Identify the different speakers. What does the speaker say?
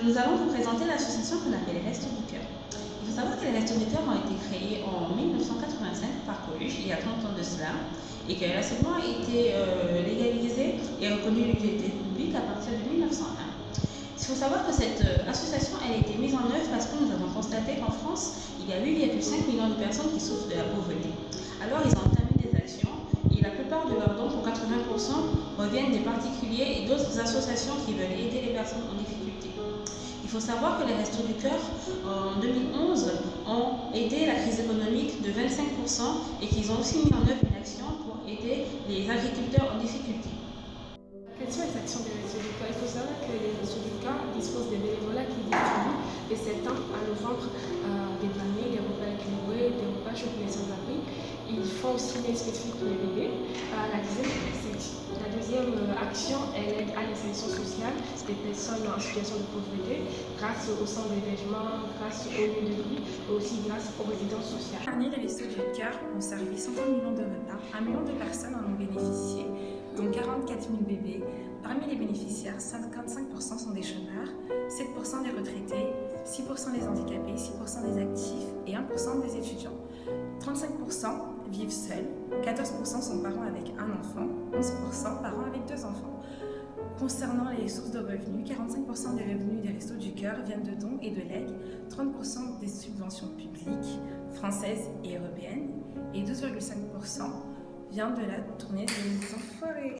Speaker 1: nous allons vous présenter l'association qu'on appelle les Restos du Cœur. Il faut savoir que les Restos du Cœur ont été créés en 1985 par Coluche, il y a 30 ans de cela, et que la seulement a été légalisée et reconnue d'utilité publique à partir de 1901. Il faut savoir que cette association a été mise en œuvre parce que nous avons constaté qu'en France, il y a 8,5 millions de personnes qui souffrent de la pauvreté. Alors ils ont entamé des actions et la plupart de leurs dons, pour 80%, reviennent des particuliers et d'autres associations qui veulent aider les personnes en difficulté. Il faut savoir que les Restos du Cœur, en 2011, ont aidé la crise économique de 25% et qu'ils ont aussi mis en œuvre une action pour aider les agriculteurs en difficulté.
Speaker 2: Quelles sont les actions des Restos du Cœur? Il faut savoir que les Restos du Cœur disposent des bénévolats qui distribuent de septembre à novembre des paniers, des repas équilibrés, des repas chez les sans-abri. Ils font aussi des spécifiques pour les bébés. La deuxième action est l'aide à l'insertion sociale des personnes en situation de pauvreté grâce au centre d'hébergement, grâce au lieu de vie et aussi grâce aux résidences sociales.
Speaker 3: L'année, les Restos du Cœur ont servi 130 millions de repas, 1 million de personnes en ont bénéficié, dont 44 000 bébés. Parmi les bénéficiaires, 55% sont des chômeurs, 7% des retraités, 6% des handicapés, 6% des actifs et 1% des étudiants. 35% vivent seuls, 14% sont parents avec un enfant, 11% parents avec 2 enfants. Concernant les sources de revenus, 45% des revenus des Restos du Cœur viennent de dons et de legs, 30% des subventions publiques françaises et européennes et 12,5% vient de la tournée des Enfants Forêts.